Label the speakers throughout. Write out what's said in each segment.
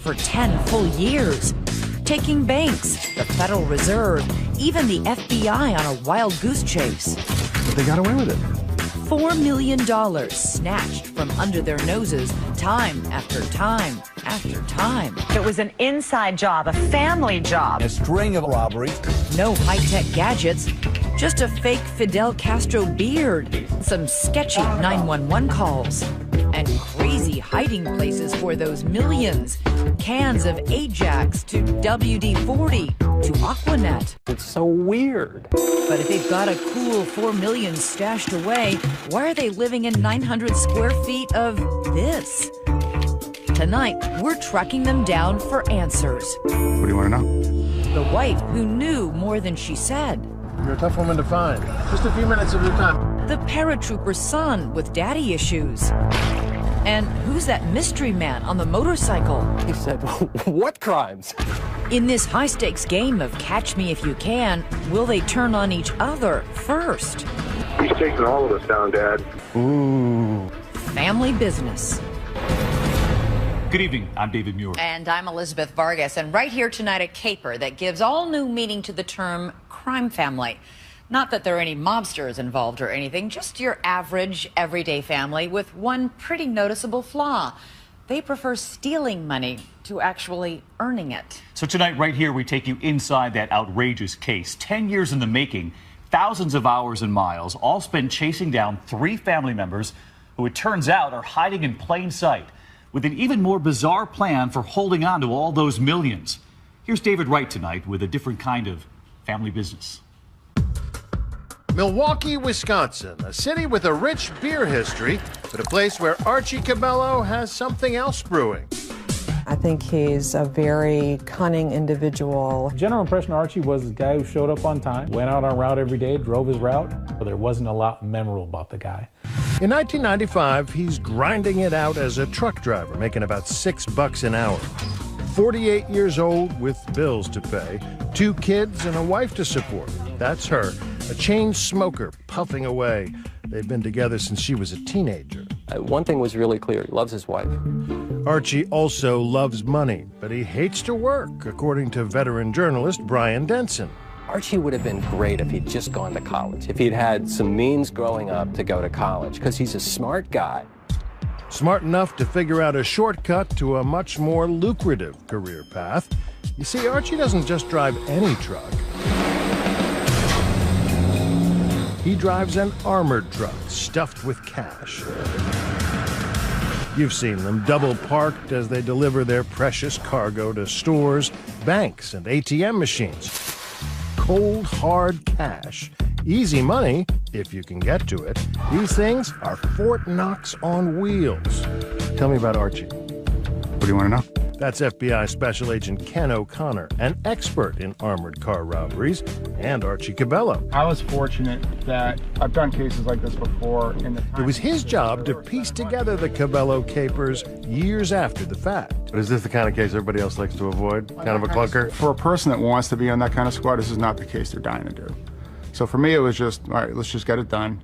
Speaker 1: for 10 full years, taking banks, the Federal Reserve, even the FBI on a wild goose chase.
Speaker 2: But they got away with it.
Speaker 1: $4 million snatched from under their noses time after time after time.
Speaker 3: It was an inside job, a family job.
Speaker 4: A string of robberies.
Speaker 1: No high-tech gadgets, just a fake Fidel Castro beard, some sketchy 911 calls, and crazy hiding places for those millions. Cans of Ajax to WD-40 to Aquanet.
Speaker 5: It's so weird.
Speaker 1: But if they've got a cool $4 million stashed away, why are they living in 900 square feet of this? Tonight, we're tracking them down for answers.
Speaker 2: What do you want to know?
Speaker 1: The wife who knew more than she said.
Speaker 6: You're a tough woman to find. Just a few minutes of your time.
Speaker 1: The paratrooper's son with daddy issues. And who's that mystery man on the motorcycle?
Speaker 5: He said, what crimes?
Speaker 1: In this high-stakes game of Catch Me If You Can, will they turn on each other first?
Speaker 7: He's taking all of us down, Dad.
Speaker 5: Ooh.
Speaker 1: Family business.
Speaker 8: Good evening, I'm David Muir.
Speaker 9: And I'm Elizabeth Vargas, and right here tonight a caper that gives all new meaning to the term crime family. Not that there are any mobsters involved or anything, just your average, everyday family with one pretty noticeable flaw. They prefer stealing money to actually earning it.
Speaker 8: So tonight, right here, we take you inside that outrageous case. 10 years in the making, thousands of hours and miles, all spent chasing down 3 family members who it turns out are hiding in plain sight, with an even more bizarre plan for holding on to all those millions. Here's David Wright tonight with a different kind of family business.
Speaker 6: Milwaukee, Wisconsin, a city with a rich beer history, but a place where Archie Cabello has something else brewing.
Speaker 10: I think he's a very cunning individual.
Speaker 11: General impression of Archie was a guy who showed up on time, went out on route every day, drove his route, but there wasn't a lot memorable about the guy.
Speaker 6: In 1995, he's grinding it out as a truck driver, making about $6 an hour. 48 years old with bills to pay, 2 kids and a wife to support. That's her, a chain smoker puffing away. They've been together since she was a teenager.
Speaker 5: One thing was really clear. He loves his wife.
Speaker 6: Archie also loves money, but he hates to work, according to veteran journalist Brian Denson.
Speaker 5: Archie would have been great if he'd just gone to college, if he'd had some means growing up to go to college, because he's a smart guy.
Speaker 6: Smart enough to figure out a shortcut to a much more lucrative career path. You see, Archie doesn't just drive any truck. He drives an armored truck stuffed with cash. You've seen them double parked as they deliver their precious cargo to stores, banks, and ATM machines. Cold, hard cash. Easy money, if you can get to it. These things are Fort Knox on wheels. Tell me about Archie.
Speaker 2: What do you want to know?
Speaker 6: That's FBI Special Agent Ken O'Connor, an expert in armored car robberies, and Archie Cabello.
Speaker 12: I was fortunate that I've done cases like this before.
Speaker 6: It was his job to piece together the Cabello capers years after the fact. But is this the kind of case everybody else likes to avoid? Kind of a clunker?
Speaker 12: For a person that wants to be on that kind of squad, this is not the case they're dying to do. So for me, it was just, all right, let's just get it done.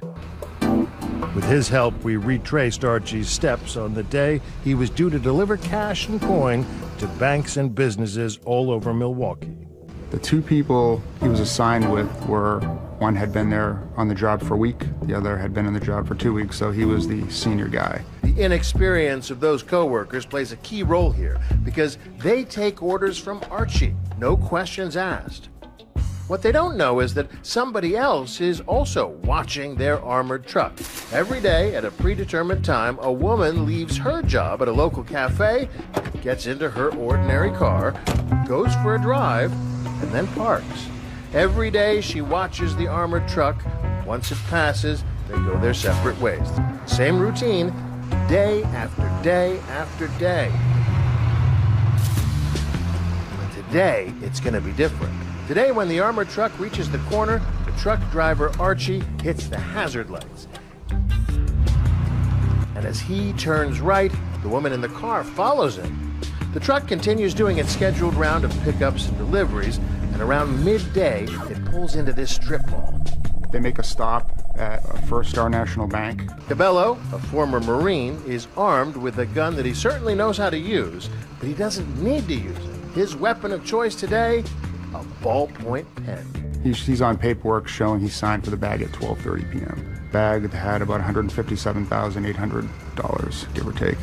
Speaker 6: With his help, we retraced Archie's steps on the day he was due to deliver cash and coin to banks and businesses all over Milwaukee.
Speaker 12: The 2 people he was assigned with were, one had been there on the job for a week, the other had been on the job for 2 weeks, so he was the senior guy.
Speaker 6: The inexperience of those co-workers plays a key role here because they take orders from Archie, no questions asked. What they don't know is that somebody else is also watching their armored truck. Every day at a predetermined time, a woman leaves her job at a local cafe, gets into her ordinary car, goes for a drive, and then parks. Every day she watches the armored truck. Once it passes, they go their separate ways. Same routine, day after day after day. But today, it's going to be different. Today, when the armored truck reaches the corner, the truck driver, Archie, hits the hazard lights. And as he turns right, the woman in the car follows him. The truck continues doing its scheduled round of pickups and deliveries, and around midday, it pulls into this strip mall.
Speaker 12: They make a stop at First Star National Bank.
Speaker 6: Cabello, a former Marine, is armed with a gun that he certainly knows how to use, but he doesn't need to use it. His weapon of choice today, a ballpoint pen.
Speaker 12: He's on paperwork showing he signed for the bag at 12:30 p.m. Bag had about $157,800, give or take.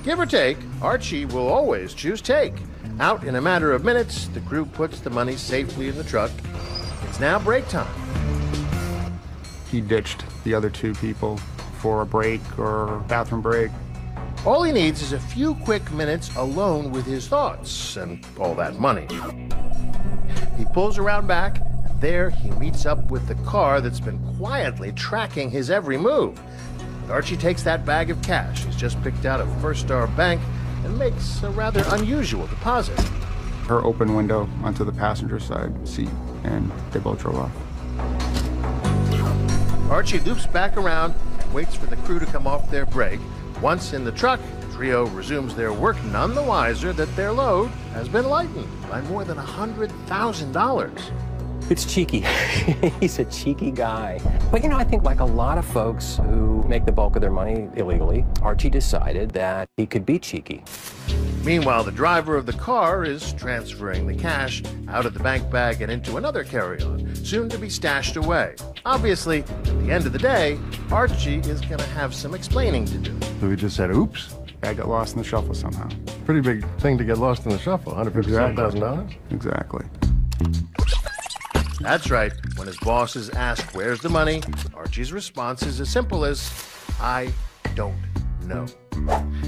Speaker 6: Give or take, Archie will always choose take. Out in a matter of minutes, the crew puts the money safely in the truck. It's now break time.
Speaker 12: He ditched the other two people for a break or bathroom break.
Speaker 6: All he needs is a few quick minutes alone with his thoughts and all that money. He pulls around back, and there he meets up with the car that's been quietly tracking his every move. Archie takes that bag of cash he's just picked out of First Star Bank and makes a rather unusual deposit.
Speaker 12: Her open window onto the passenger side seat, and they both drove off.
Speaker 6: Archie loops back around and waits for the crew to come off their break. Once in the truck, the trio resumes their work, none the wiser that their load has been lightened by more than $100,000.
Speaker 5: It's cheeky. He's a cheeky guy. But, I think like a lot of folks who make the bulk of their money illegally, Archie decided that he could be cheeky.
Speaker 6: Meanwhile, the driver of the car is transferring the cash out of the bank bag and into another carry-on, soon to be stashed away. Obviously, at the end of the day, Archie is going to have some explaining to do.
Speaker 4: So he just said, oops.
Speaker 12: Bag got lost in the shuffle somehow.
Speaker 4: Pretty big thing to get lost in the shuffle, $157,000?
Speaker 12: Exactly.
Speaker 6: That's right. When his bosses ask, where's the money? Archie's response is as simple as, I don't know.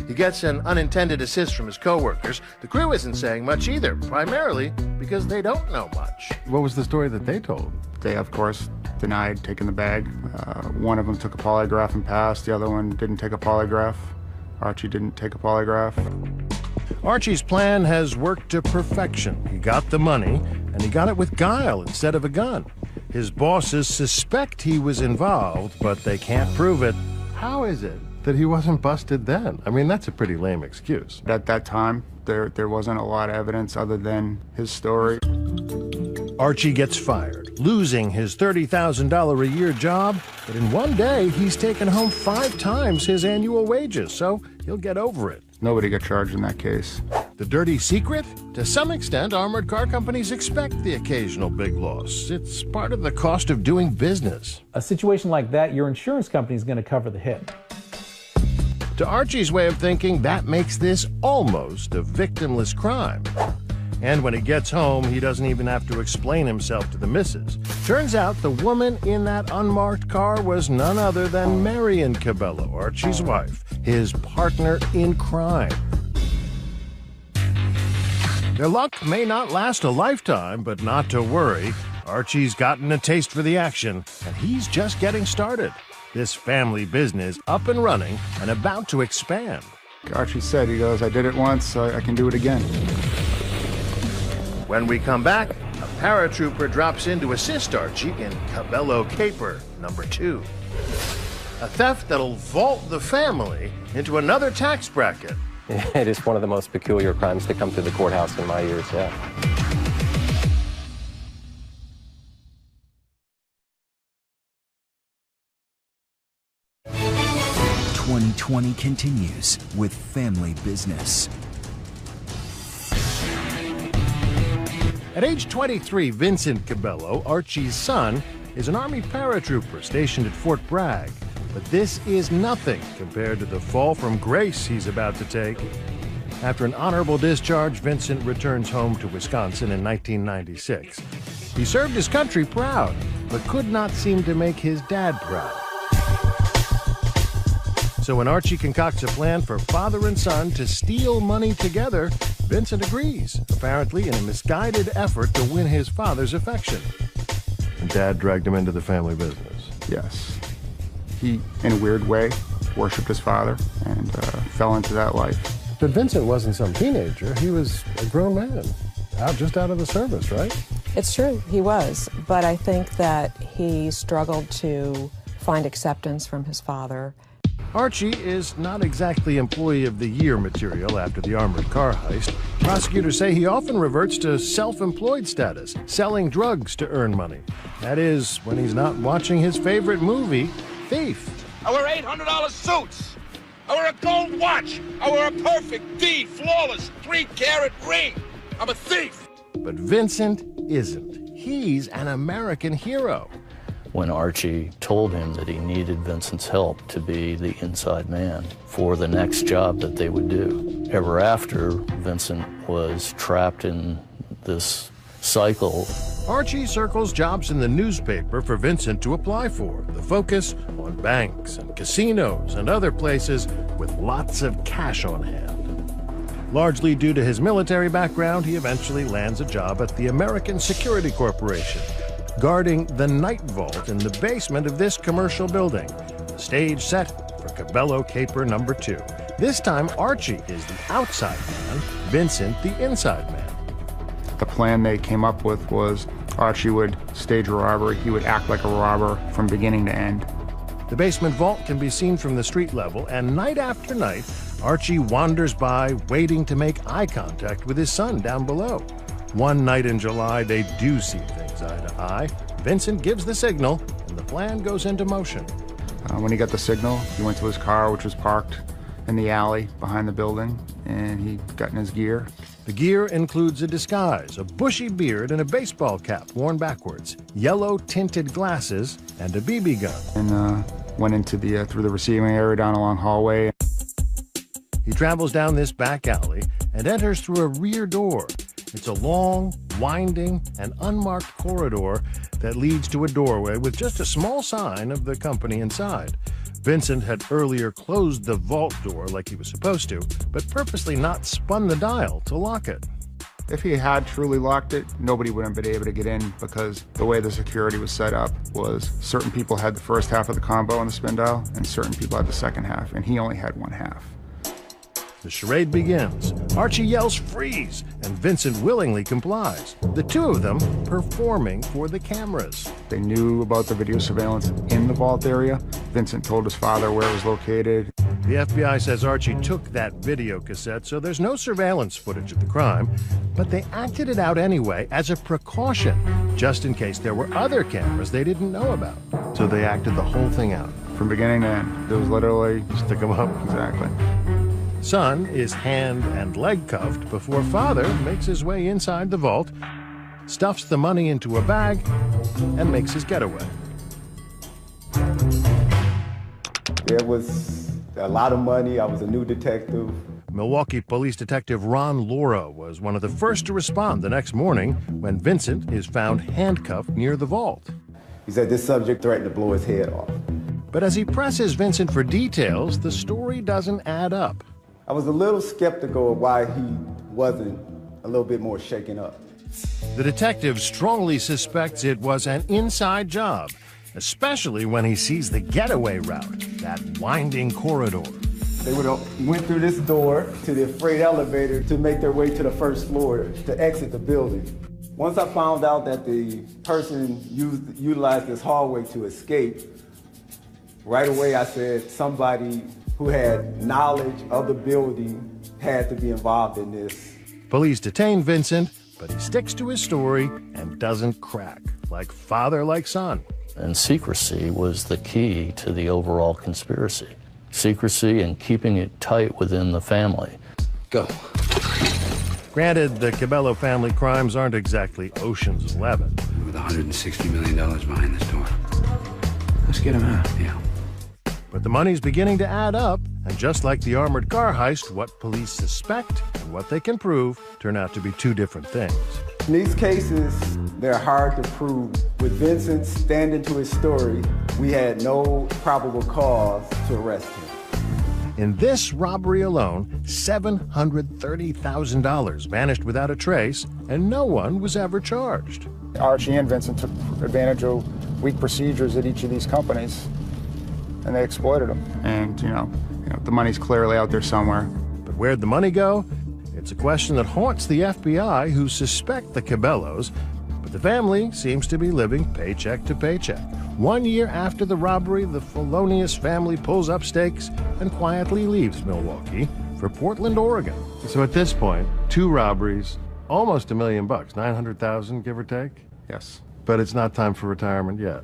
Speaker 6: He gets an unintended assist from his coworkers. The crew isn't saying much either, primarily because they don't know much.
Speaker 4: What was the story that they told?
Speaker 12: They, of course, denied taking the bag. One of them took a polygraph and passed. The other one didn't take a polygraph. Archie didn't take a polygraph.
Speaker 6: Archie's plan has worked to perfection. He got the money, and he got it with guile instead of a gun. His bosses suspect he was involved, but they can't prove it.
Speaker 4: How is it that he wasn't busted then? I mean, that's a pretty lame excuse.
Speaker 12: At that time, there wasn't a lot of evidence other than his story.
Speaker 6: Archie gets fired, losing his $30,000 a year job, but in one day, he's taken home 5 times his annual wages, so he'll get over it.
Speaker 12: Nobody got charged in that case.
Speaker 6: The dirty secret? To some extent, armored car companies expect the occasional big loss. It's part of the cost of doing business.
Speaker 11: A situation like that, your insurance company is going to cover the hit.
Speaker 6: To Archie's way of thinking, that makes this almost a victimless crime. And when he gets home, he doesn't even have to explain himself to the missus. Turns out the woman in that unmarked car was none other than Marion Cabello, Archie's wife, his partner in crime. Their luck may not last a lifetime, but not to worry. Archie's gotten a taste for the action, and he's just getting started. This family business up and running and about to expand.
Speaker 12: Archie said, he goes, I did it once, so I can do it again.
Speaker 6: When we come back, a paratrooper drops in to assist Archie in Cabello Caper #2. A theft that'll vault the family into another tax bracket.
Speaker 5: It is one of the most peculiar crimes to come through the courthouse in my years, yeah.
Speaker 13: 2020 continues with Family Business.
Speaker 6: At age 23, Vincent Cabello, Archie's son, is an Army paratrooper stationed at Fort Bragg. But this is nothing compared to the fall from grace he's about to take. After an honorable discharge, Vincent returns home to Wisconsin in 1996. He served his country proud, but could not seem to make his dad proud. So when Archie concocts a plan for father and son to steal money together, Vincent agrees, apparently in a misguided effort to win his father's affection.
Speaker 4: And Dad dragged him into the family business.
Speaker 12: Yes. He, in a weird way, worshipped his father and fell into that life.
Speaker 4: But Vincent wasn't some teenager. He was a grown man, just out of the service, right?
Speaker 10: It's true, he was. But I think that he struggled to find acceptance from his father.
Speaker 6: Archie is not exactly Employee of the Year material after the armored car heist. Prosecutors say he often reverts to self-employed status, selling drugs to earn money. That is, when he's not watching his favorite movie, Thief.
Speaker 14: I wear $800 suits. I wear a gold watch. I wear a perfect D, flawless, 3-carat ring. I'm a thief.
Speaker 6: But Vincent isn't. He's an American hero.
Speaker 15: When Archie told him that he needed Vincent's help to be the inside man for the next job that they would do. Ever after, Vincent was trapped in this cycle.
Speaker 6: Archie circles jobs in the newspaper for Vincent to apply for. The focus on banks and casinos and other places with lots of cash on hand. Largely due to his military background, he eventually lands a job at the American Security Corporation, guarding the night vault in the basement of this commercial building. The stage set for Cabello Caper number 2. This time, Archie is the outside man, Vincent the inside man.
Speaker 12: The plan they came up with was Archie would stage a robbery. He would act like a robber from beginning to end.
Speaker 6: The basement vault can be seen from the street level, and night after night, Archie wanders by, waiting to make eye contact with his son down below. One night in July, they do see things eye to eye. Vincent gives the signal, and the plan goes into motion.
Speaker 12: When he got the signal, he went to his car, which was parked in the alley behind the building, and he got in his gear.
Speaker 6: The gear includes a disguise, a bushy beard, and a baseball cap worn backwards, yellow-tinted glasses, and a BB gun.
Speaker 12: And went into the through the receiving area down a long hallway.
Speaker 6: He travels down this back alley and enters through a rear door. It's a long, winding, and unmarked corridor that leads to a doorway with just a small sign of the company inside. Vincent had earlier closed the vault door like he was supposed to, but purposely not spun the dial to lock it.
Speaker 12: If he had truly locked it, nobody would have been able to get in, because the way the security was set up was certain people had the first half of the combo on the spin dial and certain people had the second half, and he only had one half.
Speaker 6: The charade begins. Archie yells freeze, and Vincent willingly complies. The two of them performing for the cameras.
Speaker 12: They knew about the video surveillance in the vault area. Vincent told his father where it was located.
Speaker 6: The FBI says Archie took that video cassette, so there's no surveillance footage of the crime, but they acted it out anyway as a precaution, just in case there were other cameras they didn't know about. So they acted the whole thing out.
Speaker 12: From beginning to end. It was literally...
Speaker 6: stick them up.
Speaker 12: Exactly.
Speaker 6: Son is hand and leg cuffed before father makes his way inside the vault, stuffs the money into a bag, and makes his getaway.
Speaker 16: There was a lot of money. I was a new detective.
Speaker 6: Milwaukee Police Detective Ron Laura was one of the first to respond the next morning when Vincent is found handcuffed near the vault.
Speaker 16: He said this subject threatened to blow his head off.
Speaker 6: But as he presses Vincent for details, the story doesn't add up.
Speaker 16: I was a little skeptical of why he wasn't a little bit more shaken up.
Speaker 6: The detective strongly suspects it was an inside job, especially when he sees the getaway route, that winding corridor.
Speaker 16: They would have went through this door to the freight elevator to make their way to the first floor to exit the building. Once I found out that the person utilized this hallway to escape, right away I said somebody who had knowledge of the building had to be involved in this.
Speaker 6: Police detain Vincent, but he sticks to his story and doesn't crack, like father, like son.
Speaker 15: And secrecy was the key to the overall conspiracy. Secrecy and keeping it tight within the family.
Speaker 16: Go.
Speaker 6: Granted, the Cabello family crimes aren't exactly Ocean's 11.
Speaker 17: With $160 million behind this door. Let's get him out, yeah.
Speaker 6: But the money's beginning to add up, and just like the armored car heist, what police suspect and what they can prove turn out to be two different things.
Speaker 16: In these cases, they're hard to prove. With Vincent standing to his story, we had no probable cause to arrest him.
Speaker 6: In this robbery alone, $730,000 vanished without a trace, and no one was ever charged.
Speaker 12: Archie and Vincent took advantage of weak procedures at each of these companies, and they exploited them. And, you know, the money's clearly out there somewhere.
Speaker 6: But where'd the money go? It's a question that haunts the FBI, who suspect the Cabellos, but the family seems to be living paycheck to paycheck. 1 year after the robbery, the felonious family pulls up stakes and quietly leaves Milwaukee for Portland, Oregon.
Speaker 18: So at this point, 2 robberies, almost $1 million, 900,000, give or take?
Speaker 12: Yes.
Speaker 18: But it's not time for retirement yet.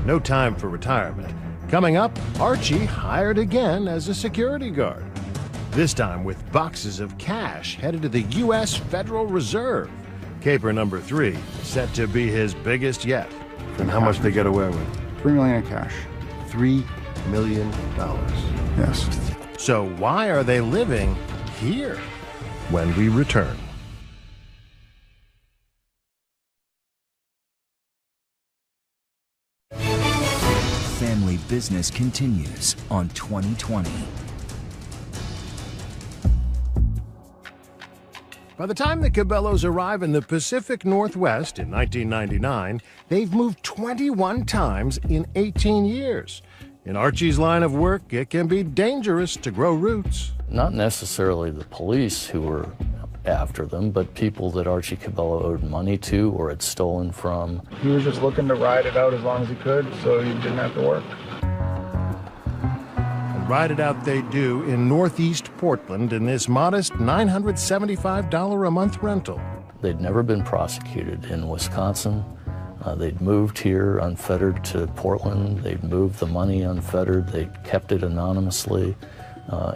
Speaker 18: No time for retirement. Coming up, Archie hired again as a security guard. This time with boxes of cash headed to the U.S. Federal Reserve. Caper number 3, set to be his biggest yet. And how much they get away with?
Speaker 12: $3 million in cash.
Speaker 18: $3 million.
Speaker 12: Yes.
Speaker 18: So why are they living here? When we return.
Speaker 13: Family Business continues on 2020.
Speaker 18: By the time the Cabellos arrive in the Pacific Northwest in 1999, they've moved 21 times in 18 years. In Archie's line of work, it can be dangerous to grow roots.
Speaker 15: Not necessarily the police who were after them, but people that Archie Cabello owed money to or had stolen from.
Speaker 19: He was just looking to ride it out as long as he could so he didn't have to work.
Speaker 18: Ride it out they do in Northeast Portland in this modest $975 a month rental.
Speaker 15: They'd never been prosecuted in Wisconsin. They'd moved here unfettered to Portland. They'd moved the money unfettered. They'd kept it anonymously.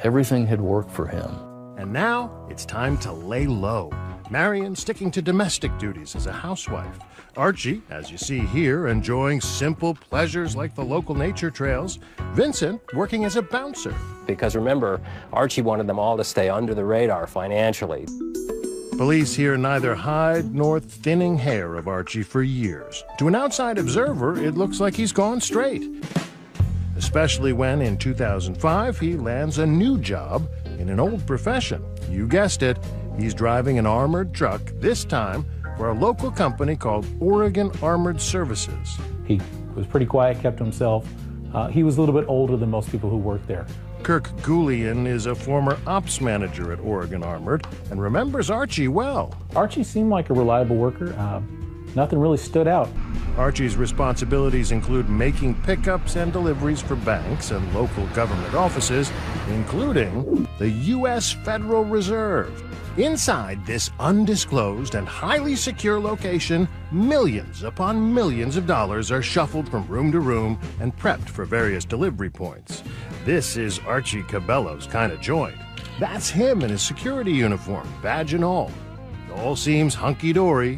Speaker 15: Everything had worked for him.
Speaker 18: And now it's time to lay low. Marion sticking to domestic duties as a housewife. Archie, as you see here, enjoying simple pleasures like the local nature trails. Vincent working as a bouncer.
Speaker 5: Because remember, Archie wanted them all to stay under the radar financially.
Speaker 18: Police hear neither hide nor thinning hair of Archie for years. To an outside observer, it looks like he's gone straight. Especially when, in 2005, he lands a new job in an old profession. You guessed it, he's driving an armored truck, this time for a local company called Oregon Armored Services.
Speaker 11: He was pretty quiet, kept to himself. He was a little bit older than most people who worked there.
Speaker 18: Kirk Goulian is a former ops manager at Oregon Armored and remembers Archie well.
Speaker 11: Archie seemed like a reliable worker. Nothing really stood out.
Speaker 18: Archie's responsibilities include making pickups and deliveries for banks and local government offices, including the U.S. Federal Reserve. Inside this undisclosed and highly secure location, millions upon millions of dollars are shuffled from room to room and prepped for various delivery points. This is Archie Cabello's kind of joint. That's him in his security uniform, badge and all. It all seems hunky-dory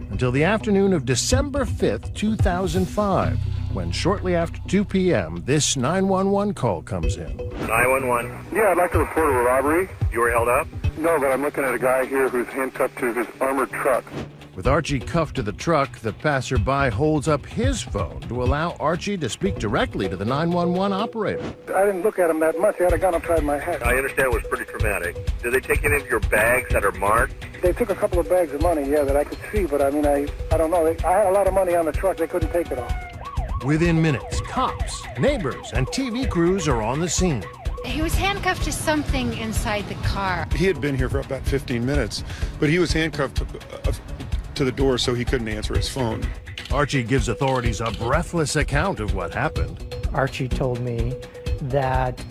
Speaker 18: until the afternoon of December 5th, 2005, when shortly after 2 p.m., this 911 call comes in.
Speaker 7: 911. Yeah, I'd like to report a robbery. You were held up? No, but I'm looking at a guy here who's handcuffed to his armored truck.
Speaker 18: With Archie cuffed to the truck, the passerby holds up his phone to allow Archie to speak directly to the 911 operator.
Speaker 7: I didn't look at him that much. He had a gun upside my head. I understand it was pretty traumatic. Did they take any of your bags that are marked? They took a couple of bags of money, yeah, that I could see, but I mean, I don't know. I had a lot of money on the truck. They couldn't take it all.
Speaker 18: Within minutes, cops, neighbors, and TV crews are on the scene.
Speaker 20: He was handcuffed to something inside the car.
Speaker 21: He had been here for about 15 minutes, but he was handcuffed to the door so he couldn't answer his phone.
Speaker 18: Archie gives authorities a breathless account of what happened.
Speaker 22: Archie told me that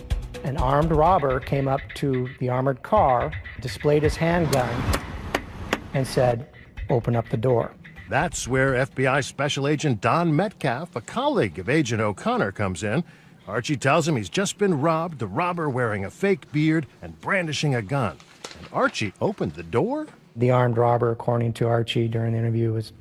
Speaker 22: an armed robber came up to the armored car, displayed his handgun, and said, "Open up the door."
Speaker 18: That's where FBI Special Agent Don Metcalf, a colleague of Agent O'Connor, comes in. Archie tells him he's just been robbed, the robber wearing a fake beard and brandishing a gun. And Archie opened the door?
Speaker 22: The armed robber, according to Archie during the interview, was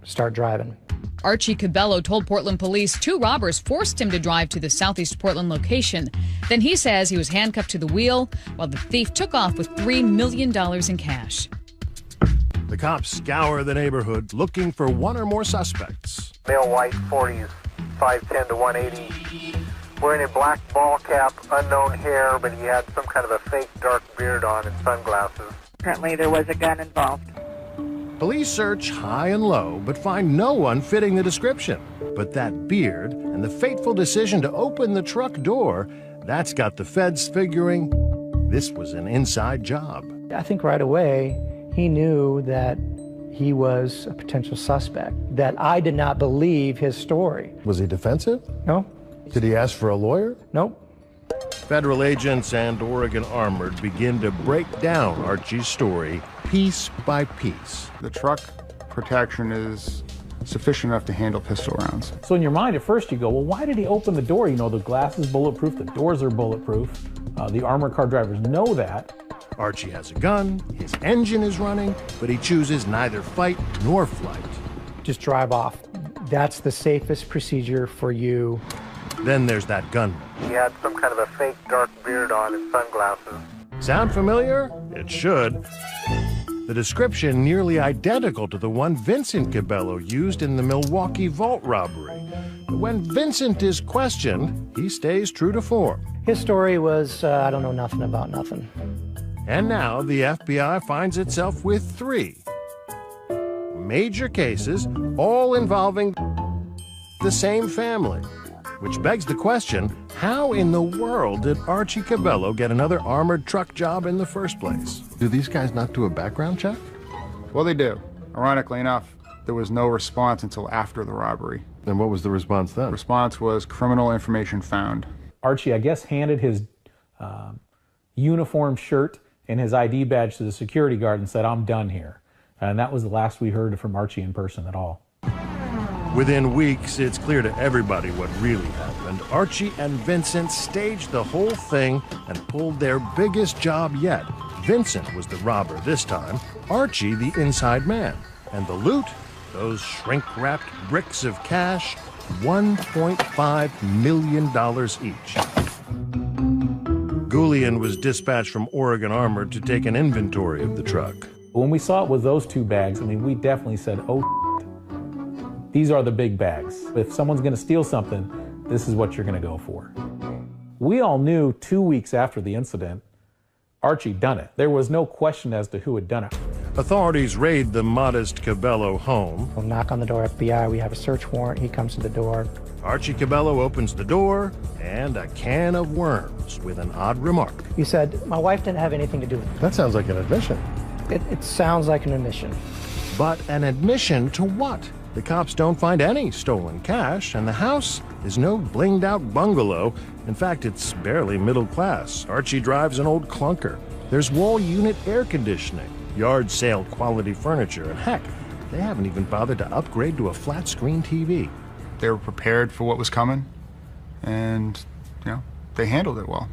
Speaker 22: start driving.
Speaker 23: Archie Cabello told Portland police 2 robbers forced him to drive to the Southeast Portland location. Then he says he was handcuffed to the wheel while the thief took off with $3 million in cash.
Speaker 18: The cops scour the neighborhood looking for one or more suspects.
Speaker 24: Male white, 40s, 5'10 to 180. Wearing a black ball cap, unknown hair, but he had some kind of a fake dark beard on and sunglasses.
Speaker 25: Apparently there was a gun involved.
Speaker 18: Police search high and low, but find no one fitting the description. But that beard and the fateful decision to open the truck door, that's got the feds figuring this was an inside job.
Speaker 22: I think right away he knew that he was a potential suspect, that I did not believe his story.
Speaker 18: Was he defensive?
Speaker 22: No.
Speaker 18: Did he ask for a lawyer?
Speaker 22: Nope.
Speaker 18: Federal agents and Oregon Armored begin to break down Archie's story piece by piece.
Speaker 12: The truck protection is sufficient enough to handle pistol rounds.
Speaker 11: So in your mind at first you go, well, why did he open the door? You know, the glass is bulletproof, the doors are bulletproof. The armored car drivers know that.
Speaker 18: Archie has a gun, his engine is running, but he chooses neither fight nor flight.
Speaker 22: Just drive off. That's the safest procedure for you.
Speaker 18: Then there's that gunman.
Speaker 24: He had some kind of a fake dark beard on and sunglasses.
Speaker 18: Sound familiar? It should. The description nearly identical to the one Vincent Cabello used in the Milwaukee vault robbery. But when Vincent is questioned, he stays true to form.
Speaker 22: His story was, I don't know nothing about nothing.
Speaker 18: And now the FBI finds itself with 3 major cases, all involving the same family. Which begs the question, how in the world did Archie Cabello get another armored truck job in the first place?
Speaker 4: Do these guys not do a background check?
Speaker 12: Well, they do. Ironically enough, there was no response until after the robbery.
Speaker 4: And what was the response then?
Speaker 12: The response was criminal information found.
Speaker 11: Archie, I guess, handed his uniform shirt and his ID badge to the security guard and said, I'm done here. And that was the last we heard from Archie in person at all.
Speaker 18: Within weeks, it's clear to everybody what really happened. Archie and Vincent staged the whole thing and pulled their biggest job yet. Vincent was the robber this time, Archie the inside man. And the loot, those shrink-wrapped bricks of cash, $1.5 million each. Goulian was dispatched from Oregon Armored to take an inventory of the truck.
Speaker 11: When we saw it with those 2 bags, I mean, we definitely said, oh, these are the big bags. If someone's going to steal something, this is what you're going to go for. We all knew 2 weeks after the incident, Archie done it. There was no question as to who had done it.
Speaker 18: Authorities raid the modest Cabello home.
Speaker 22: We'll knock on the door, FBI, we have a search warrant. He comes to the door.
Speaker 18: Archie Cabello opens the door and a can of worms with an odd remark.
Speaker 22: He said, my wife didn't have anything to do with it.
Speaker 4: That sounds like an admission.
Speaker 22: It sounds like an admission.
Speaker 18: But an admission to what? The cops don't find any stolen cash, and the house is no blinged-out bungalow. In fact, it's barely middle class. Archie drives an old clunker. There's wall unit air conditioning, yard sale quality furniture, and heck, they haven't even bothered to upgrade to a flat-screen TV.
Speaker 12: They were prepared for what was coming, and, they handled it well.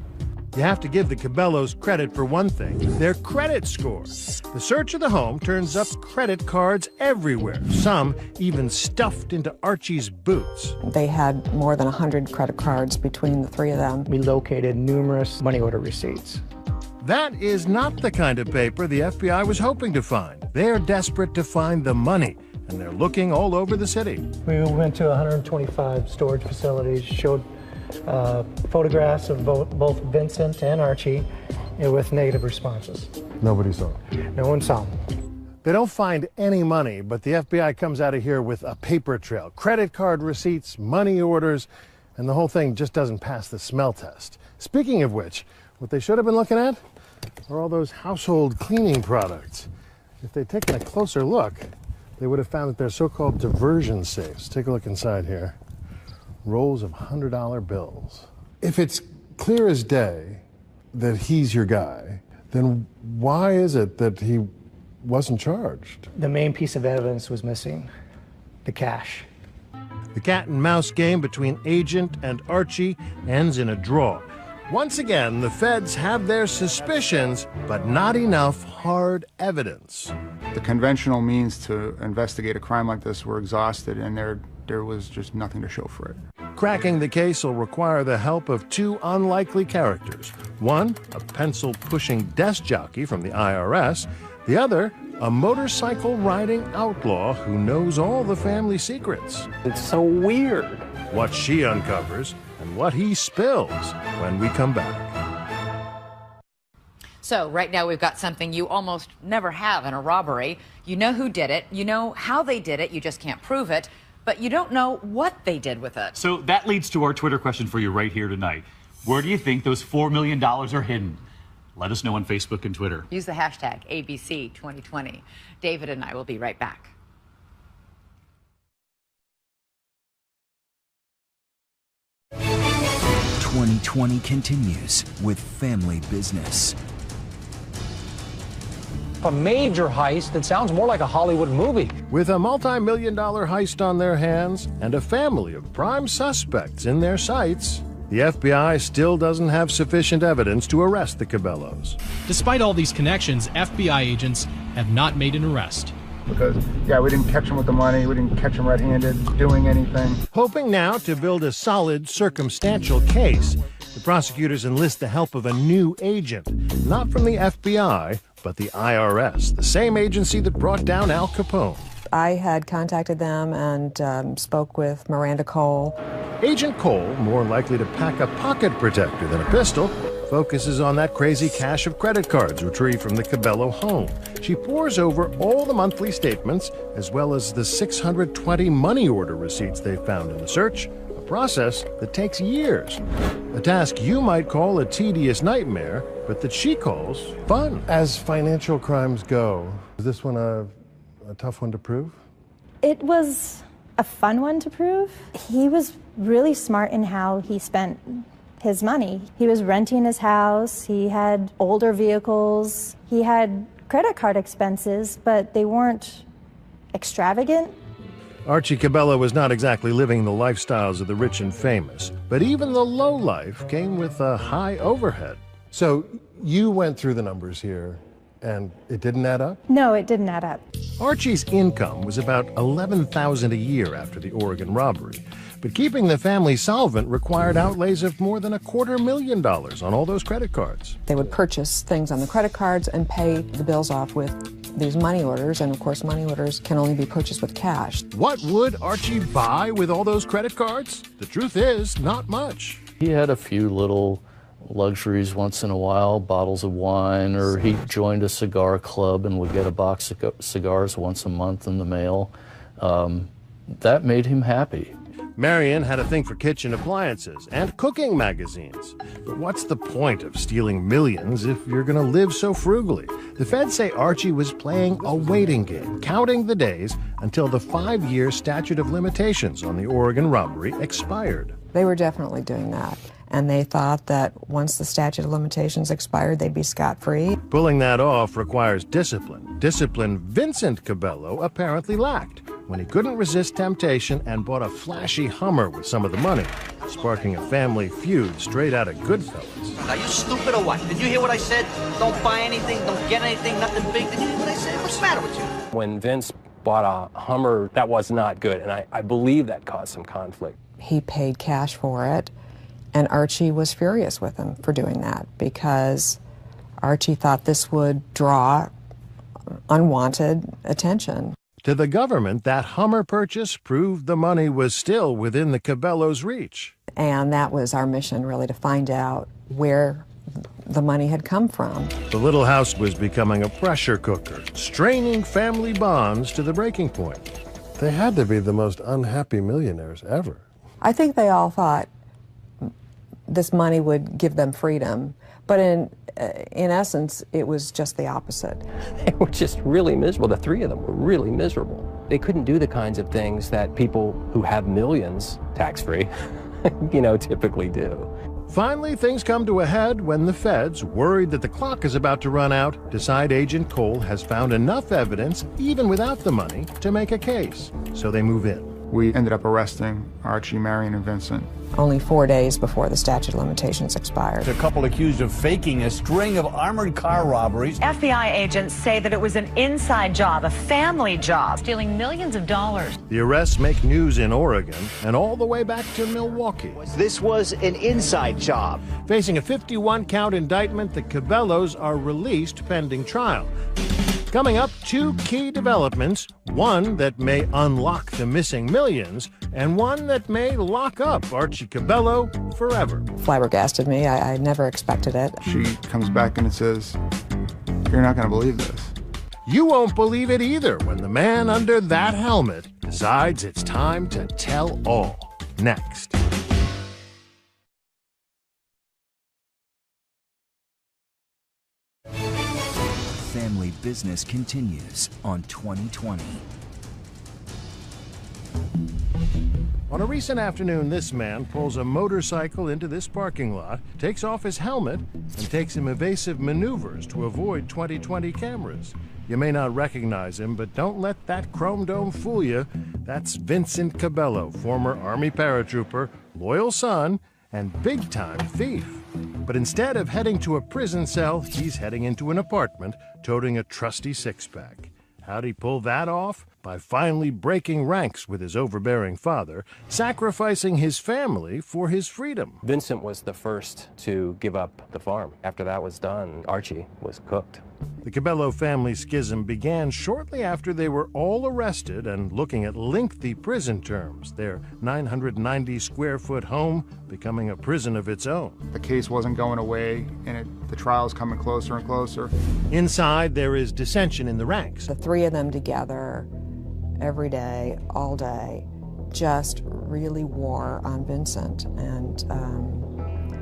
Speaker 18: You have to give the Cabellos credit for one thing, their credit score. The search of the home turns up credit cards everywhere, some even stuffed into Archie's boots.
Speaker 10: They had more than 100 credit cards between the 3 of them.
Speaker 22: We located numerous money order receipts.
Speaker 18: That is not the kind of paper the FBI was hoping to find. They're desperate to find the money, and they're looking all over the city.
Speaker 22: We went to 125 storage facilities, showed photographs of both Vincent and Archie with negative responses.
Speaker 4: Nobody saw
Speaker 22: them. No one saw them.
Speaker 18: They don't find any money, but the FBI comes out of here with a paper trail, credit card receipts, money orders, and the whole thing just doesn't pass the smell test. Speaking of which, what they should have been looking at are all those household cleaning products. If they'd taken a closer look, they would have found that they're so-called diversion safes. Take a look inside here. Rolls of $100 bills. If it's clear as day that he's your guy, then why is it that he wasn't charged?
Speaker 22: The main piece of evidence was missing, the cash.
Speaker 18: The cat and mouse game between Agent and Archie ends in a draw. Once again, the feds have their suspicions, but not enough hard evidence.
Speaker 12: The conventional means to investigate a crime like this were exhausted, and there was just nothing to show for it.
Speaker 18: Cracking the case will require the help of 2 unlikely characters. One, a pencil-pushing desk jockey from the IRS. The other, a motorcycle-riding outlaw who knows all the family secrets.
Speaker 5: It's so weird.
Speaker 18: What she uncovers and what he spills when we come back.
Speaker 1: So right now we've got something you almost never have in a robbery. You know who did it, you know how they did it, you just can't prove it, but you don't know what they did with it.
Speaker 2: So that leads to our Twitter question for you right here tonight. Where do you think those $4 million are hidden? Let us know on Facebook and Twitter.
Speaker 1: Use the hashtag ABC2020. David and I will be right back.
Speaker 13: 2020 continues with Family Business.
Speaker 3: A major heist that sounds more like a Hollywood movie.
Speaker 4: With a multi-million-dollar heist on their hands and a family of prime suspects in their sights, the FBI still doesn't have sufficient evidence to arrest the Cabellos.
Speaker 8: Despite all these connections, FBI agents have not made an arrest.
Speaker 12: Because, yeah, we didn't catch him with the money, we didn't catch him red-handed doing anything.
Speaker 4: Hoping now to build a solid circumstantial case, the prosecutors enlist the help of a new agent, not from the FBI, but the IRS, the same agency that brought down Al Capone.
Speaker 10: I had contacted them and spoke with Miranda Cole.
Speaker 4: Agent Cole, more likely to pack a pocket protector than a pistol, focuses on that crazy cache of credit cards retrieved from the Cabello home. She pores over all the monthly statements, as well as the 620 money order receipts they found in the search, a process that takes years. A task you might call a tedious nightmare, but that she calls fun. As financial crimes go, is this one a tough one to prove?
Speaker 9: It was a fun one to prove. He was really smart in how he spent his money. He was renting his house, he had older vehicles, he had credit card expenses, but they weren't extravagant.
Speaker 4: Archie Cabello was not exactly living the lifestyles of the rich and famous, but even the low life came with a high overhead. So you went through the numbers here, and it didn't add up?
Speaker 9: No, it didn't add up.
Speaker 4: Archie's income was about $11,000 a year after the Oregon robbery, but keeping the family solvent required outlays of more than $250,000 on all those credit cards.
Speaker 10: They would purchase things on the credit cards and pay the bills off with these money orders, and of course money orders can only be purchased with cash.
Speaker 4: What would Archie buy with all those credit cards? The truth is, not much.
Speaker 15: He had a few little luxuries once in a while, bottles of wine, or he joined a cigar club and would get a box of cigars once a month in the mail. That made him happy.
Speaker 4: Marion had a thing for kitchen appliances and cooking magazines. But what's the point of stealing millions if you're going to live so frugally? The feds say Archie was playing a waiting game, counting the days until the 5-year statute of limitations on the Oregon robbery expired.
Speaker 10: They were definitely doing that. And they thought that once the statute of limitations expired, they'd be scot-free.
Speaker 4: Pulling that off requires discipline. Discipline Vincent Cabello apparently lacked when he couldn't resist temptation and bought a flashy Hummer with some of the money, sparking a family feud straight out of Goodfellas.
Speaker 14: Are you stupid or what? Did you hear what I said? Don't buy anything, don't get anything, nothing big. Did you hear what I said? What's the matter with you?
Speaker 5: When Vince bought a Hummer, that was not good, and I believe that caused some conflict.
Speaker 10: He paid cash for it, and Archie was furious with him for doing that because Archie thought this would draw unwanted attention.
Speaker 4: To the government, that Hummer purchase proved the money was still within the Cabellos' reach.
Speaker 10: And that was our mission, really, to find out where the money had come from.
Speaker 4: The little house was becoming a pressure cooker, straining family bonds to the breaking point. They had to be the most unhappy millionaires ever.
Speaker 10: I think they all thought this money would give them freedom, but in essence, it was just the opposite.
Speaker 5: They were just really miserable. The three of them were really miserable. They couldn't do the kinds of things that people who have millions tax-free, typically do.
Speaker 4: Finally, things come to a head when the feds, worried that the clock is about to run out, decide Agent Cole has found enough evidence, even without the money, to make a case. So they move in.
Speaker 12: We ended up arresting Archie, Marion, and Vincent.
Speaker 10: Only 4 days before the statute of limitations expired.
Speaker 17: A couple accused of faking a string of armored car robberies.
Speaker 26: FBI agents say that it was an inside job, a family job, stealing millions of dollars.
Speaker 4: The arrests make news in Oregon and all the way back to Milwaukee.
Speaker 27: This was an inside job.
Speaker 4: Facing a 51-count indictment, the Cabellos are released pending trial. Coming up, 2 key developments, one that may unlock the missing millions, and one that may lock up Archie Cabello forever.
Speaker 10: Flabbergasted me. I never expected it.
Speaker 12: She comes back and it says, "You're not going to believe this."
Speaker 4: You won't believe it either when the man under that helmet decides it's time to tell all. Next.
Speaker 13: Family Business continues on 2020.
Speaker 4: On a recent afternoon, this man pulls a motorcycle into this parking lot, takes off his helmet, and takes some evasive maneuvers to avoid 20/20 cameras. You may not recognize him, but don't let that chrome dome fool you. That's Vincent Cabello, former Army paratrooper, loyal son, and big-time thief. But instead of heading to a prison cell, he's heading into an apartment, toting a trusty six-pack. How'd he pull that off? By finally breaking ranks with his overbearing father, sacrificing his family for his freedom.
Speaker 5: Vincent was the first to give up the farm. After that was done, Archie was cooked.
Speaker 4: The Cabello family schism began shortly after they were all arrested and looking at lengthy prison terms, their 990-square-foot home becoming a prison of its own.
Speaker 12: The case wasn't going away, and the trial's coming closer and closer.
Speaker 4: Inside, there is dissension in the ranks.
Speaker 10: The three of them together, every day, all day, just really wore on Vincent, and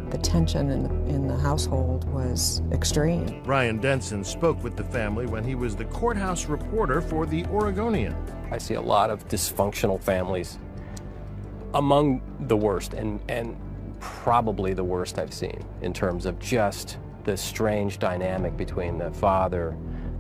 Speaker 10: the tension in the household was extreme.
Speaker 4: Brian Denson spoke with the family when he was the courthouse reporter for the Oregonian.
Speaker 5: I see a lot of dysfunctional families, among the worst, and probably the worst I've seen in terms of just the strange dynamic between the father,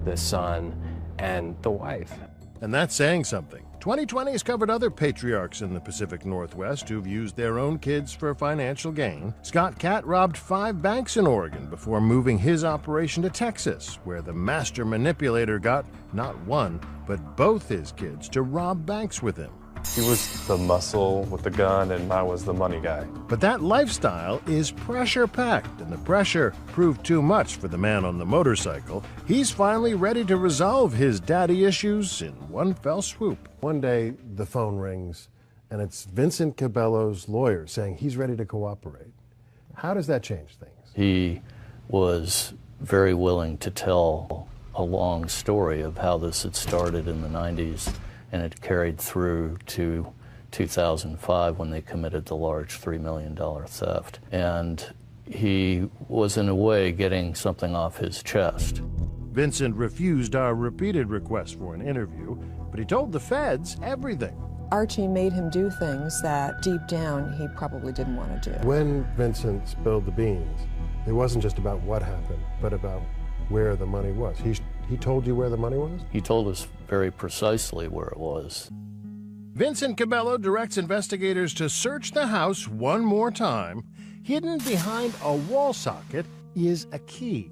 Speaker 5: the son, and the wife.
Speaker 4: And that's saying something. 2020 has covered other patriarchs in the Pacific Northwest who've used their own kids for financial gain. Scott Catt robbed 5 banks in Oregon before moving his operation to Texas, where the master manipulator got not one, but both his kids to rob banks with him.
Speaker 6: He was the muscle with the gun, and I was the money guy.
Speaker 4: But that lifestyle is pressure-packed, and the pressure proved too much for the man on the motorcycle. He's finally ready to resolve his daddy issues in one fell swoop.
Speaker 18: One day, the phone rings, and it's Vincent Cabello's lawyer saying he's ready to cooperate. How does that change things?
Speaker 15: He was very willing to tell a long story of how this had started in the 90s, and it carried through to 2005 when they committed the large $3 million theft. And he was, in a way, getting something off his chest.
Speaker 4: Vincent refused our repeated requests for an interview, but he told the feds everything.
Speaker 10: Archie made him do things that deep down he probably didn't want to do.
Speaker 18: When Vincent spilled the beans, it wasn't just about what happened, but about where the money was. He told you where the money was?
Speaker 15: He told us very precisely where it was.
Speaker 4: Vincent Cabello directs investigators to search the house one more time. Hidden behind a wall socket is a key.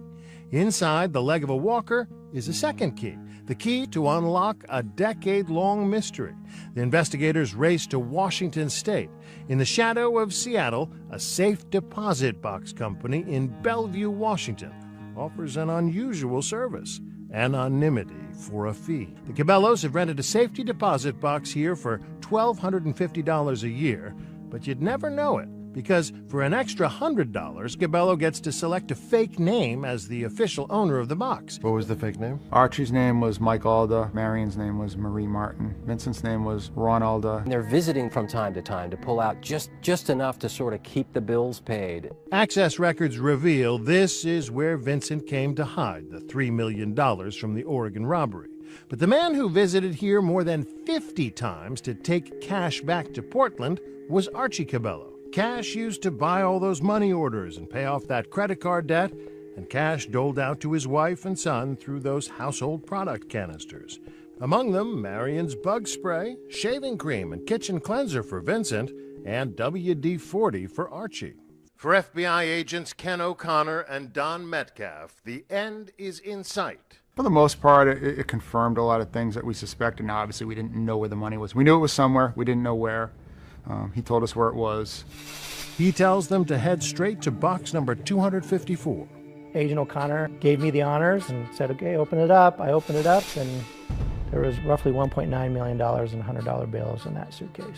Speaker 4: Inside the leg of a walker is a second key, the key to unlock a decade-long mystery. The investigators race to Washington State. In the shadow of Seattle, a safe deposit box company in Bellevue, Washington, offers an unusual service: anonymity for a fee. The Cabellos have rented a safety deposit box here for $1,250 a year, but you'd never know it, because for an extra $100, Cabello gets to select a fake name as the official owner of the box.
Speaker 18: What was the fake name?
Speaker 12: Archie's name was Mike Alda. Marion's name was Marie Martin. Vincent's name was Ron Alda.
Speaker 5: And they're visiting from time to time to pull out just enough to sort of keep the bills paid.
Speaker 4: Access records reveal this is where Vincent came to hide the $3 million from the Oregon robbery. But the man who visited here more than 50 times to take cash back to Portland was Archie Cabello. Cash used to buy all those money orders and pay off that credit card debt, and cash doled out to his wife and son through those household product canisters. Among them, Marion's bug spray, shaving cream, and kitchen cleanser for Vincent, and WD-40 for Archie. For FBI agents Ken O'Connor and Don Metcalf, the end is in sight.
Speaker 12: For the most part, it confirmed a lot of things that we suspected. Now, obviously, we didn't know where the money was. We knew it was somewhere. We didn't know where. He told us where it was.
Speaker 4: He tells them to head straight to box number 254.
Speaker 22: Agent O'Connor gave me the honors and said, okay, open it up. I opened it up, and there was roughly $1.9 million in $100 bills in that suitcase.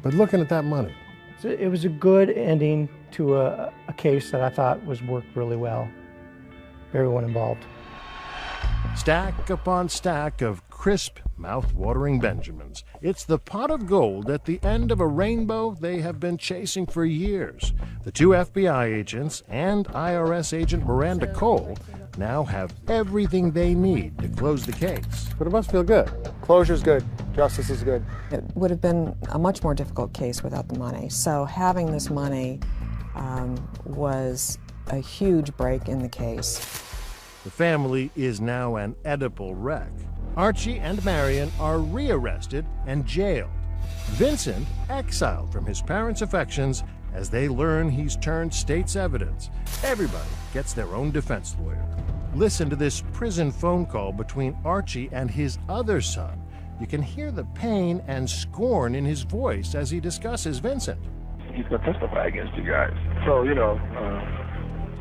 Speaker 18: But looking at that money.
Speaker 22: So it was a good ending to a case that I thought was worked really well. Everyone involved.
Speaker 4: Stack upon stack of crisp, mouth-watering Benjamins. It's the pot of gold at the end of a rainbow they have been chasing for years. The 2 FBI agents and IRS agent Miranda Cole now have everything they need to close the case.
Speaker 18: But it must feel good.
Speaker 12: Closure's good.
Speaker 7: Justice is good.
Speaker 10: It would have been a much more difficult case without the money. So having this money was a huge break in the case.
Speaker 4: The family is now an Oedipal wreck. Archie and Marion are rearrested and jailed. Vincent exiled from his parents' affections as they learn he's turned state's evidence. Everybody gets their own defense lawyer. Listen to this prison phone call between Archie and his other son. You can hear the pain and scorn in his voice as he discusses Vincent.
Speaker 16: He's going to testify against you guys.
Speaker 7: So,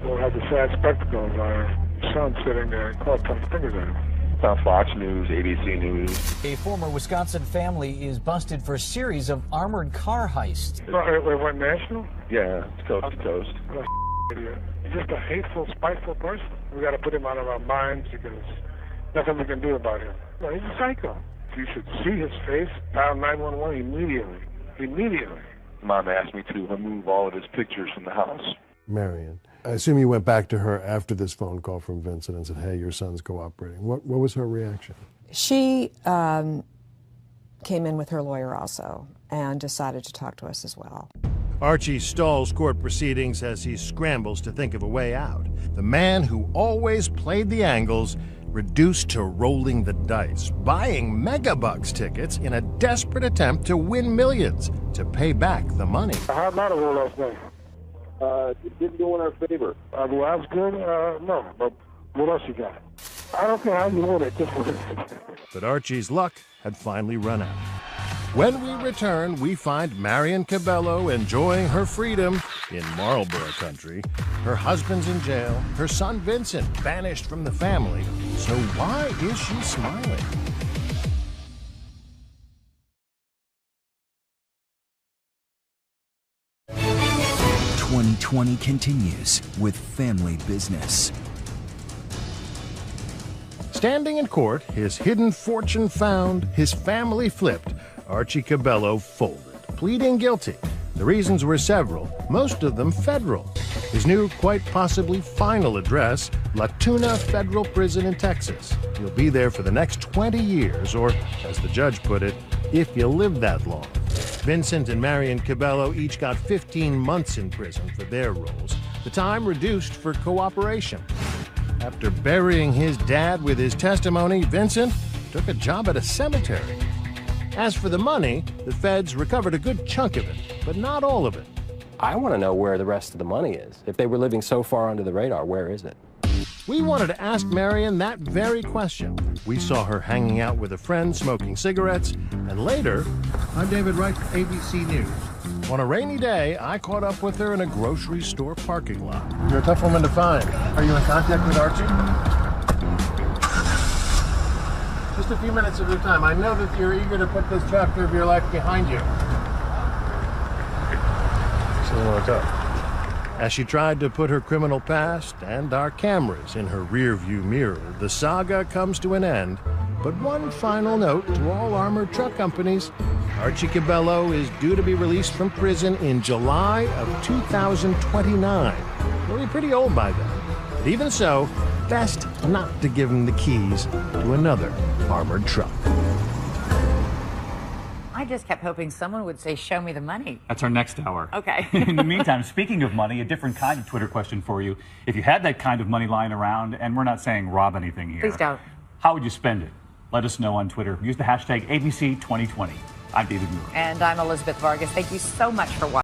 Speaker 7: we'll have the sad spectacle of our son sitting there and caught some fingers at him.
Speaker 16: It's on Fox News, ABC News.
Speaker 19: A former Wisconsin family is busted for a series of armored car heists.
Speaker 7: It went national?
Speaker 16: Yeah, it's coast to coast.
Speaker 7: What a idiot. He's just a hateful, spiteful person. We got to put him out of our minds because nothing we can do about him. No, he's a psycho. You should see his face. Dial 911 immediately. Immediately.
Speaker 16: Mom asked me to remove all of his pictures from the house.
Speaker 18: Marion, I assume you went back to her after this phone call from Vincent and said, hey, your son's cooperating. What was her reaction?
Speaker 10: She came in with her lawyer also and decided to talk to us as well.
Speaker 4: Archie stalls court proceedings as he scrambles to think of a way out. The man who always played the angles reduced to rolling the dice, buying megabucks tickets in a desperate attempt to win millions to pay back the money.
Speaker 7: How about a roll last night?
Speaker 16: It didn't go in our favor.
Speaker 7: Well, that's good. No, but what else you got? I don't care how you win it. Just win it.
Speaker 4: But Archie's luck had finally run out. When we return, we find Marion Cabello enjoying her freedom in Marlboro country. Her husband's in jail, her son Vincent banished from the family. So why is she smiling?
Speaker 13: "2020 continues with Family Business.
Speaker 4: Standing in court, his hidden fortune found, his family flipped, Archie Cabello folded, pleading guilty. The reasons were several, most of them federal. His new, quite possibly final address, La Tuna Federal Prison in Texas. He'll be there for the next 20 years, or, as the judge put it, if you live that long. Vincent and Marion Cabello each got 15 months in prison for their roles, the time reduced for cooperation. After burying his dad with his testimony, Vincent took a job at a cemetery. As for the money, the feds recovered a good chunk of it, but not all of it.
Speaker 5: I want to know where the rest of the money is. If they were living so far under the radar, where is it?
Speaker 4: We wanted to ask Marion that very question. We saw her hanging out with a friend smoking cigarettes, and later...
Speaker 18: I'm David Wright, ABC News.
Speaker 4: On a rainy day, I caught up with her in a grocery store parking lot.
Speaker 18: You're a tough woman to find. Are you in contact with Archie? Just a few minutes of your time. I know that you're eager to put this chapter of your life behind you.
Speaker 4: She doesn't want to talk. As she tried to put her criminal past and our cameras in her rearview mirror, the saga comes to an end. But one final note to all armored truck companies. Archie Cabello is due to be released from prison in July of 2029. He'll be pretty old by then. But even so, best not to give him the keys to another armored truck.
Speaker 1: I just kept hoping someone would say, show me the money.
Speaker 2: That's our next hour.
Speaker 1: Okay.
Speaker 2: In the meantime, speaking of money, a different kind of Twitter question for you. If you had that kind of money lying around, and we're not saying rob anything here.
Speaker 1: Please don't.
Speaker 2: How would you spend it? Let us know on Twitter. Use the hashtag ABC2020. I'm David Moore.
Speaker 1: And I'm Elizabeth Vargas. Thank you so much for watching.